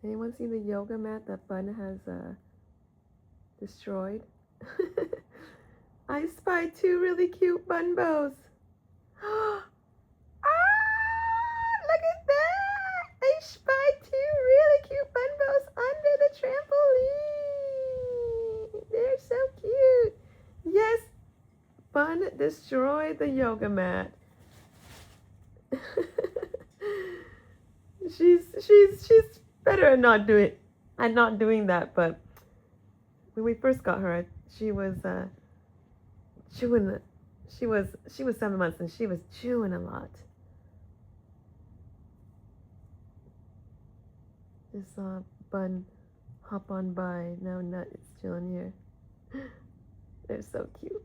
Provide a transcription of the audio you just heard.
Anyone seen the yoga mat that Bun has destroyed? I spied two really cute bun bows. Ah! Look at that! I spied two really cute bun bows under the trampoline. They're so cute. Yes, Bun destroyed the yoga mat. she's better at not doing that, but when we first got her, she was chewing. She was 7 months and she was chewing a lot. Just saw Bun hop on by. Now Nut is chilling here. They're so cute.